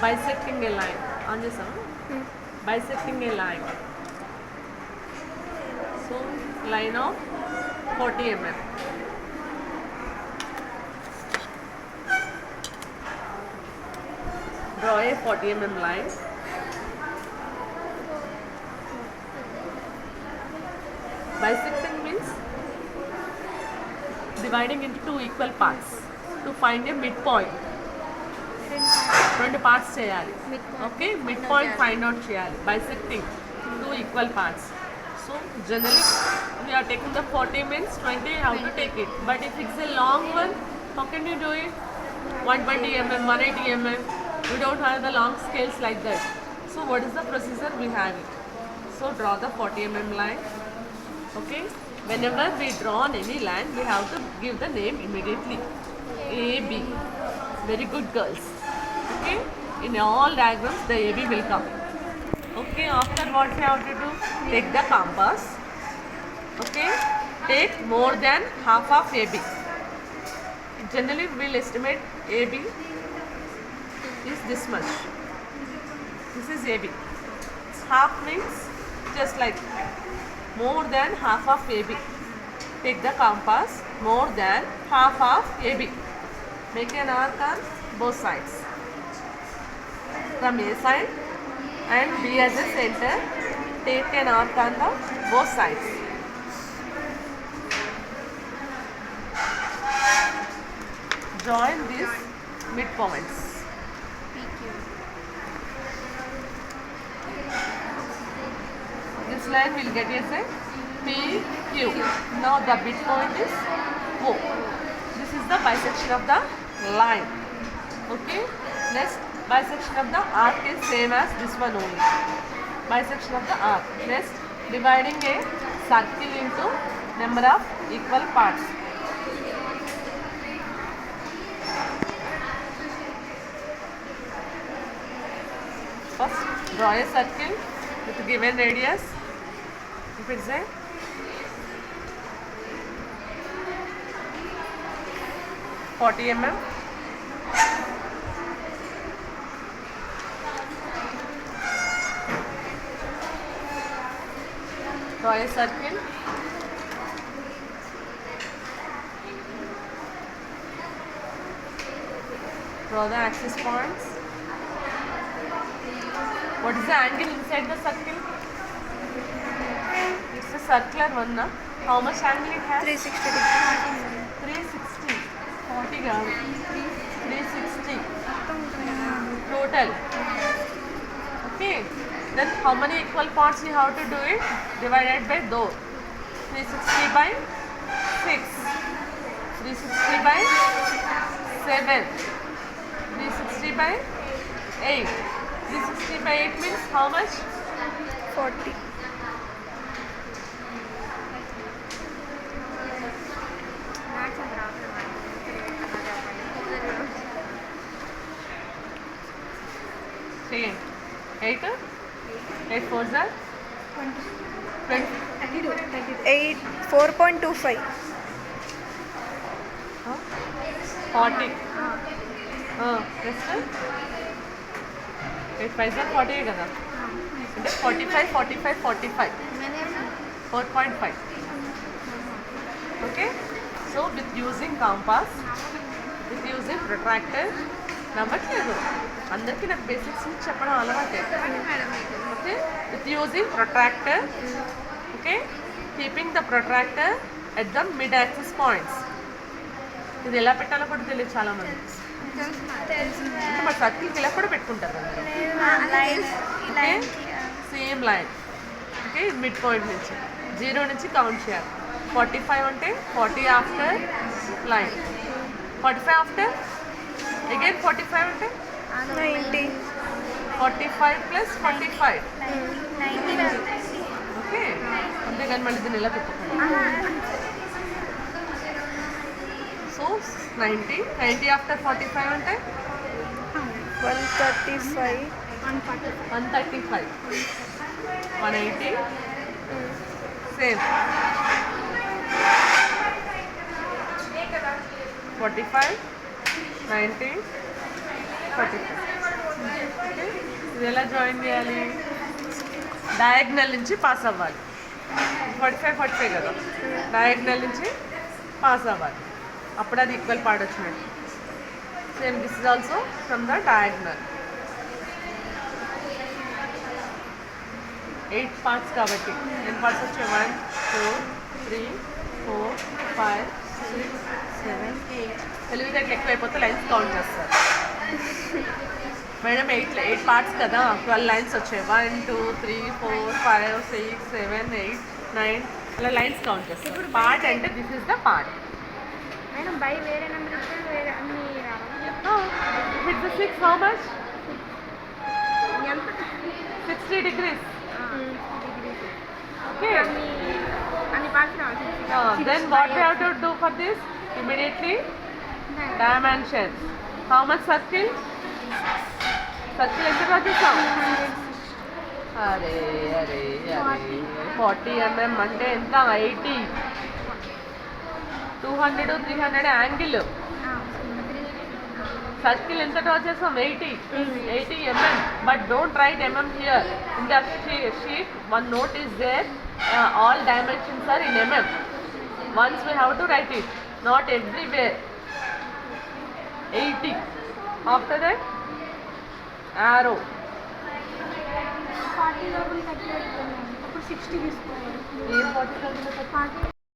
bisecting a line. On this one, bisecting a line. So line of 40 mm. Draw a 40 mm line. Bisecting means dividing into two equal parts to find a midpoint. రెండు parts చేయాలి. Okay, midpoint find out చేయాలి. Bisecting two equal parts. So generally we are taking the 40 means 20, how to take it. But if it's a long one, how can you do it? 120 mm, 180 mm. We don't have the long scales like that. So what is the procedure? We have it. So draw the 40 mm line. Okay. Whenever we draw on any line, we have to give the name immediately. AB. Very good, girls. Okay. In all diagrams, the AB will come. Okay. After what we have to do? Take the compass. Okay. Take more than half of AB. Generally, we will estimate AB is this much. This is AB. Half means just like more than half of AB. Take the compass, more than half of AB. Make an arc on both sides. From A side and B as a center, take an arc on the both sides. Join these midpoints. This line will get as a PQ. Now the midpoint is O. This is the bisection of the line. Okay. Next, bisection of the arc is same as this one only. Bisection of the arc. Next, dividing a circle into number of equal parts. First, draw a circle with given radius. If it's a 40 mm, draw a circle. Draw the axis points. What is the angle inside the circle? It's a circular one, na? How much angle it has? 360 degrees. 360. 40 kaadu. 360. Total. Okay. Then how many equal parts you have to do it? Divided by those. 360 by 6. 360 by 7. 360 by 8. 360 by 8 means how much? 40. Second. 8. 8 4s are 20. 8 4.25. 40. Next. 8 5s are 40 కదా. అంటే 45 45 45. 4.5. Okay. So with using compass, with using protractor, నవ్వట్లేదు అందరికీ నాకు basics నుంచి చెప్పడం అలవాటే. Okay, with using protractor. Okay, keeping the protractor at the mid axis points. ఇది ఎలా పెట్టాలో కూడా తెలియదు చాలా మంది. అంటే మా సర్కిల్కి ఇలా కూడా పెట్టుకుంటారు. Okay, same line. Okay, mid point నుంచి 0 నుంచి కౌంట్ చేయాలి. 45 అంటే 40 ఆఫ్టర్ లైన్. 45 ఆఫ్టర్ అగైన్ 45 అంటే 90. 45 ప్లస్ 45. ఓకే, అంతేగాని మళ్ళీ దీన్ని ఇలా పెట్టుకోండి. సో 90 90 ఆఫ్టర్ 45 అంటే 135. 135. 180 సేమ్. 45 90 45. ఓకే, ఇది ఎలా జాయిన్ చేయాలి? డయాగ్నల్ నుంచి పాస్ అవ్వాలి. 45 కదా, డయాగ్నల్ నుంచి పాస్ అవ్వాలి, అప్పుడు అది ఈక్వల్ పార్ట్ వచ్చినట్టు. Same this is also from the diagonal. 8 parts కాబట్టి ఎన్ని పార్ట్స్ వచ్చాయి? 1 2 3 4 5 6 7 8. తెలివితేటలు ఎక్కువైపోతే లైన్స్ కౌంట్ చేస్తారు. మేడం 8 పార్ట్స్ కదా, 12 లైన్స్ వచ్చాయి. 1 2 3 4 5 6 7 8 9 ఇలా లైన్స్ కౌంట్ చేస్తారు. ఇప్పుడు పార్ట్ అంటే this is the part. Madam by వేరే నెంబర్ ఇస్తే వేరే అన్ని If it's a 6, how much? ఎంత 60 degrees. Okay. అన్ని పార్ట్స్ రావాలి. Then what we have to do for this? Immediately dimensions. How much circle? Circle ఎంత డ్రా చేసాం? అరే అరే అరే 40 mm అంటే ఎంత? 80. 200 300 యాంగిల్. సర్కిల్ ఎంత డ్రా చేసాం? 80 mm. But don't write mm here. In the sheet one note is there. All dimensions are in mm. Once we have to write it, not everywhere. 80. After that arrow. 40 లోపల 30 అప్పుడు 60 తీసుకోవాలి. ఏం 40